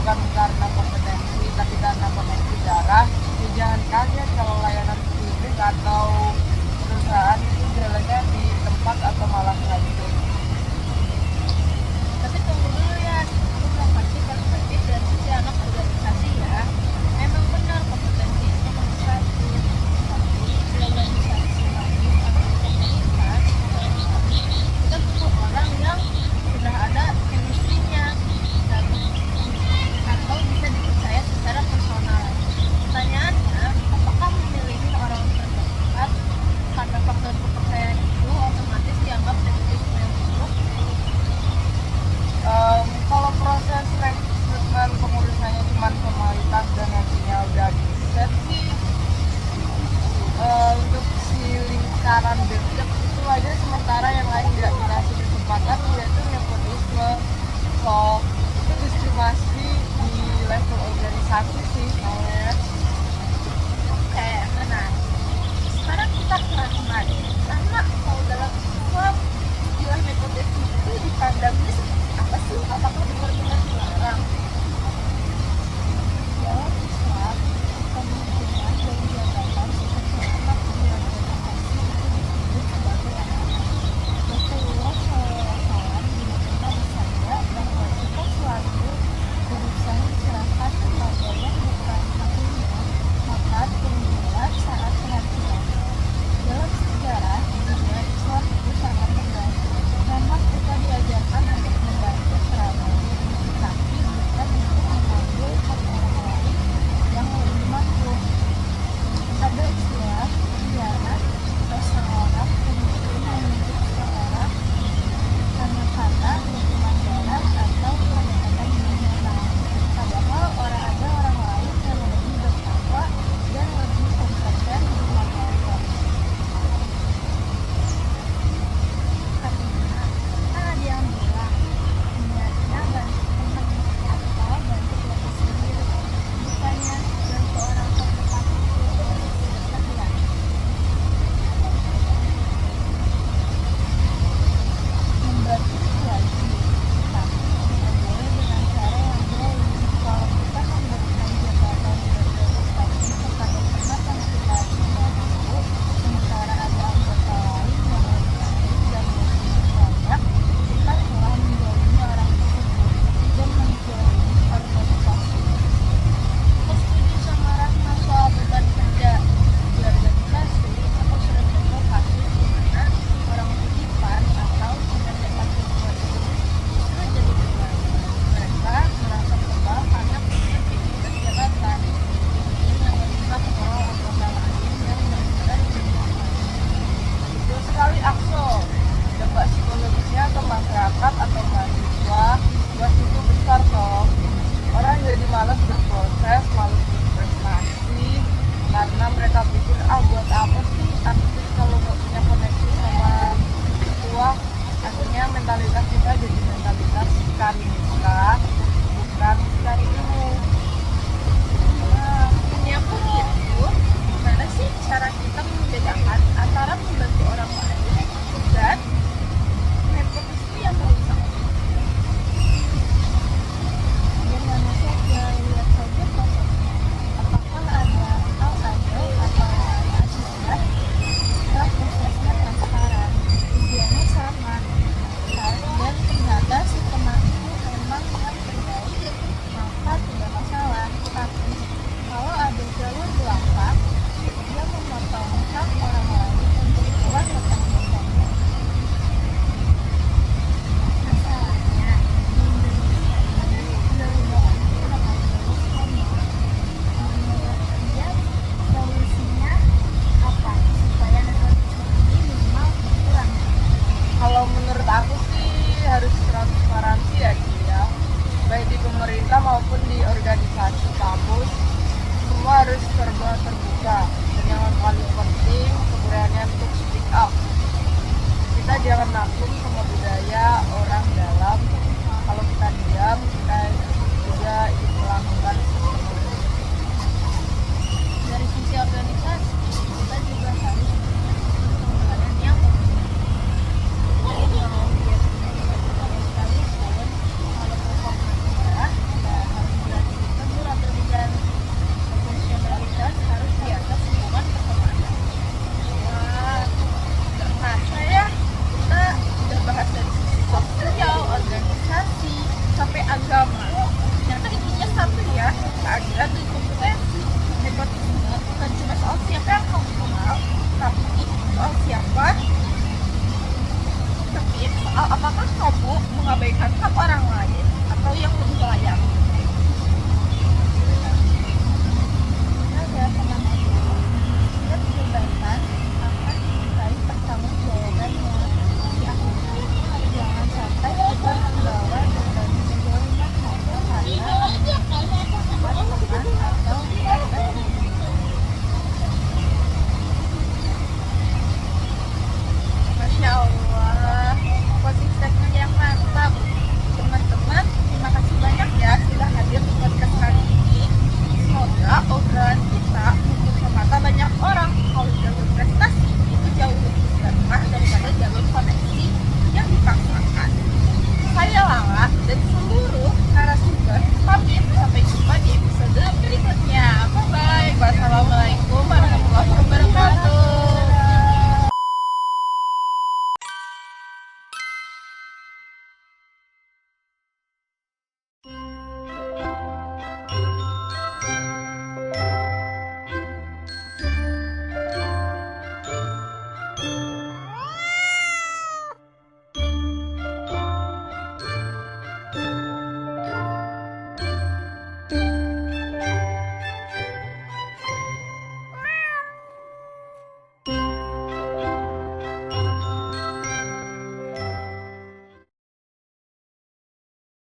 bukan karena kompetensi tapi karena koneksi darah. Ya, jangan kaget kalau layanan publik atau perusahaan itu jalannya di tempat atau malah ngantuk. Tapi tunggu dulu ya, aku mau kasih perspektif dari sisi anak organisasi ya. Memang benar kompetensi itu nomor satu, tapi di organisasi lagi atau komunitas kita butuh orang yang sudah ada chemistry-nya dan atau bisa dipercaya secara personal. Pertanyaannya, apakah memilih orang terdekat karena faktor kepercayaan itu otomatis dianggap nepotisme yang buruk? Kalau proses rekrutmen pengurusannya cuma formalitas dan nantinya udah di set sih, untuk si lingkaran dekat itu aja sementara yang lain nggak dikasih kesempatan, yaitu nepotisme. So itu diskriminasi di level organisasi sih namanya. Oke, menarik. Sekarang kita ke Rahma deh. Rahma, kalau dalam Islam istilah nepotisme itu dipandangnya seperti apa sih? Apakah benar-benar dilarang? Dalam Islam, kemungkinan dan jabatan seseorang di organisasi itu disebut sebagai amanah. Rasulullah SAW juga pernah bersabda bahwa kita selalu berusaha diserahkan kepada yang bukan haknya, maka tunggulah saat penantian. Dalam sejarah juga Islam itu sangat tegas. Memang kita diajarkan untuk membantu kerabat, tapi bukan untuk mengambil hak orang lain yang lebih mampu. Ada istilah pengkhianat seseorang kemudian menunjuk seseorang karena kata, hukuman berat atau pendekatan emosional. Padahal ada orang lain yang lebih bertakwa dan lebih kompeten di mata. Karena kan ada yang bilang niatnya bantu teman atau bantu diri sendiri, bukannya bantu orang terdekat itu. Betul ya? Membantu itu wajib, tapi tidak boleh dengan cara yang zalim. Kalau kita memberikan jabatan berprestasi kepada teman yang kita tidak mau, sementara ada anggota lain yang lebih ahli dan lebih banyak, kita telah menzalimi orang tersebut dan menzalimi organisasi. Aku setuju sama Rahma soal beban kerja di organisasi. Aku sering ketemu kasus di mana orang titipan atau teman dekat kedua itu justru jadi beban. Mereka merasa kebal karena punya tingkat jabatan. Ini yang menyebabkan kontrol anggota lain yang benar-benar dibutuhkan. Betul sekali Akso. Dampak psikologisnya ke masyarakat atau mahasiswa gas itu besar toh. Orang jadi malas berproses, malas berprestasi karena mereka pikir buat apa sih aktif kalau nggak punya koneksi sama tua. Akhirnya mentalitas kita jadi mentalitas cari muka, bukan cari ilmu. Ini aku gitu, gimana sih cara kita membedakan antara membantu orang lain dan nepotisme yang merusak? Sederhana saja, lihat saja prosesnya. Apakah ada atau ada? Setelah prosesnya transparan, tujuannya sama, dan ternyata si teman itu memang mengabaikan hak orang lain atau yang lebih layak.